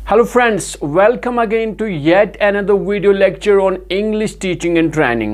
Hello friends, welcome again to yet another video lecture on English teaching and training.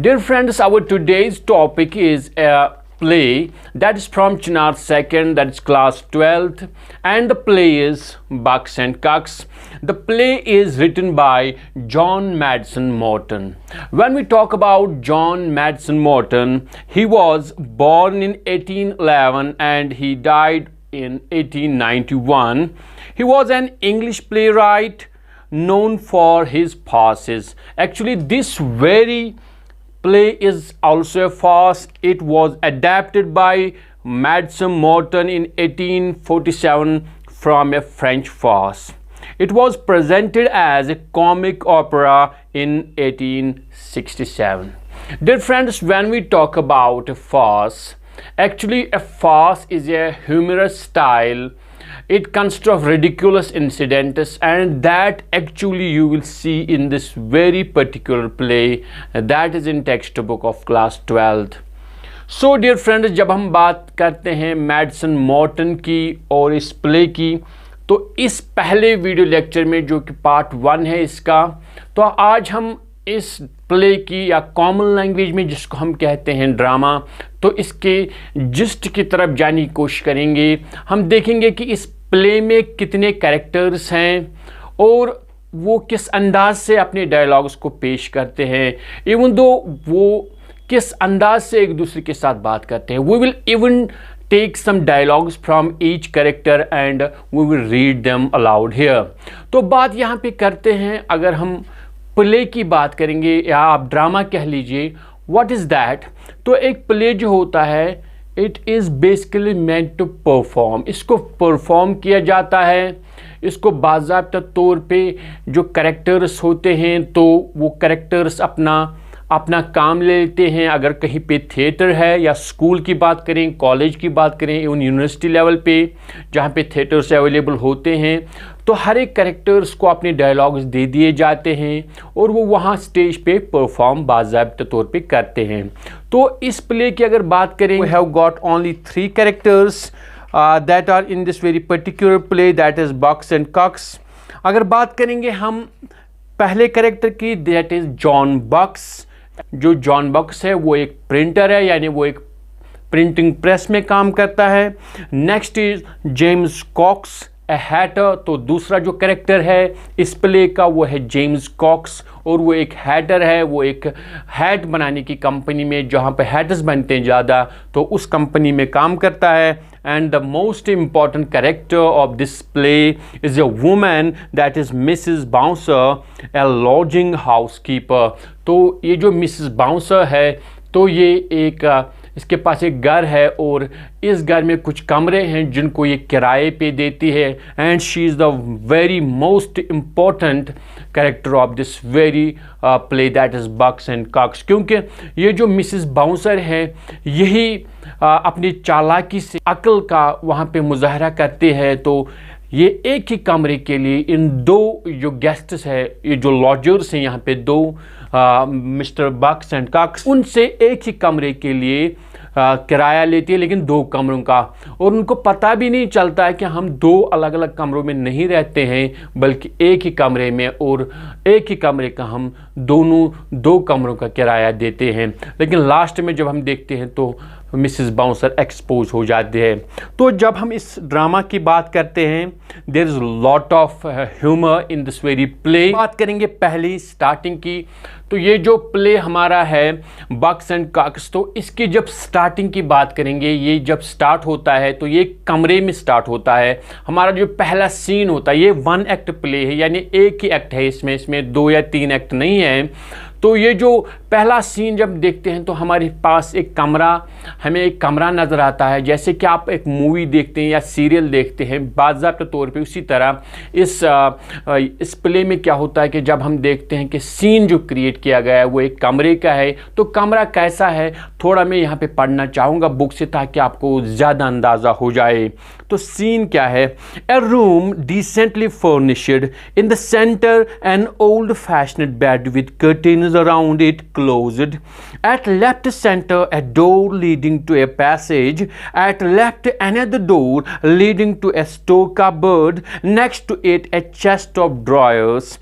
Dear friends, our today's topic is a play that is from Chinar 2nd, that is class 12th, and the play is Bucks and Cucks. The play is written by John Maddison Morton. When we talk about John Maddison Morton, he was born in 1811 and he died in 1891. He was an English playwright known for his farces. Actually, this very play is also a farce. It was adapted by Maddison Morton in 1847 from a French farce. It was presented as a comic opera in 1867. Dear friends, when we talk about a farce, actually a farce is a humorous style. It consists of ridiculous incidents, and that actually you will see in this very particular play that is in textbook of class 12th. So dear friends, जब हम बात करते हैं medicine Morton की और इस play की, तो इस पहले वीडियो लेक्चर में जो कि पार्ट 1 है इसका, तो आज हम इस प्ले की या कॉमन लैंग्वेज में जिसको हम कहते हैं ड्रामा, तो इसके जिस्ट की तरफ जाने की कोशिश करेंगे। हम देखेंगे कि इस प्ले में कितने कैरेक्टर्स हैं और वो किस अंदाज से अपने डायलॉग्स को पेश करते हैं, इवन दो वो किस अंदाज से एक दूसरे के साथ बात करते हैं। We will even take some dialogues from each character and we will read them aloud here. तो बात यहाँ पे करते हैं, अगर हम प्ले की बात करेंगे या आप ड्रामा कह लीजिए, व्हाट इज़ दैट। तो एक प्ले जो होता है, it is basically meant to perform. इसको परफॉर्म किया जाता है। इसको बाज़ाब्ता तौर पे जो कैरेक्टर्स होते हैं तो वो कैरेक्टर्स अपना काम ले लेते हैं। अगर कहीं पे थिएटर है या स्कूल की बात करें, कॉलेज की बात करें, इवन यूनिवर्सिटी लेवल पे जहाँ पे थिएटर्स अवेलेबल होते हैं, तो हर एक कैरेक्टर्स को अपने डायलॉग्स दे दिए जाते हैं और वो वहाँ स्टेज पे परफॉर्म बाज़ाब्ता तौर पे करते हैं। तो इस प्ले की अगर बात करें, we have got only 3 characters that are in this very particular play, that is Box and Cox. अगर बात करेंगे हम पहले कैरेक्टर की, दैट इज़ जॉन बक्स। जो जॉन बक्स है वो एक प्रिंटर है, यानी वो एक प्रिंटिंग प्रेस में काम करता है। Next is James Cox, a hatter. तो दूसरा जो कैरेक्टर है इस प्ले का वो है जेम्स कॉक्स और वो एक हैटर है। वो एक हैट बनाने की कंपनी में, जहाँ पे हैटर्स बनते हैं ज़्यादा, तो उस कंपनी में काम करता है। And the most important character of this play is a woman that is Mrs bouncer, A lodging house keeper. तो ये जो मिसेस बाउंसर है, तो ये एक इसके पास एक घर है और इस घर में कुछ कमरे हैं जिनको ये किराए पे देती है। And she is the very most important character of this very play that is Box and Cox. क्योंकि ये जो मिसेस बाउंसर है, यही अपनी चालाकी से अक्ल का वहाँ पे मुजाहरा करते हैं। तो ये एक ही कमरे के लिए इन 2 जो गेस्ट्स है, ये जो लॉजर्स हैं यहाँ पे 2 मिस्टर बक्स एंड कक्स, उनसे एक ही कमरे के लिए किराया लेती है, लेकिन 2 कमरों का। और उनको पता भी नहीं चलता है कि हम 2 अलग अलग कमरों में नहीं रहते हैं, बल्कि एक ही कमरे में, और एक ही कमरे का हम दोनों 2 कमरों का किराया देते हैं। लेकिन लास्ट में जब हम देखते हैं तो मिसेस बाउंसर एक्सपोज हो जाते हैं। तो जब हम इस ड्रामा की बात करते हैं, there is lot of humour in this very play. बात करेंगे पहली स्टार्टिंग की, तो ये जो प्ले हमारा है बक्स एंड कक्स, तो इसकी जब स्टार्टिंग की बात करेंगे, ये जब स्टार्ट होता है तो ये कमरे में स्टार्ट होता है। हमारा जो पहला सीन होता है, ये 1 एक्ट प्ले है, यानी एक ही एक्ट है इसमें 2 या 3 एक्ट नहीं है। तो ये जो पहला सीन जब देखते हैं तो हमारे पास हमें एक कमरा नज़र आता है, जैसे कि आप एक मूवी देखते हैं या सीरियल देखते हैं बाज़ाब्ता तौर पे। उसी तरह इस प्ले में क्या होता है कि जब हम देखते हैं कि सीन जो क्रिएट किया गया है वो एक कमरे का है, तो कमरा कैसा है, थोड़ा मैं यहाँ पे पढ़ना चाहूँगा बुक से ताकि आपको ज़्यादा अंदाज़ा हो जाए। तो सीन क्या है, a room decently furnished, in the centre an old fashioned bed with curtains around it closed, at left centre a door leading to a passage, at left another door leading to a store cupboard, next to it a chest of drawers.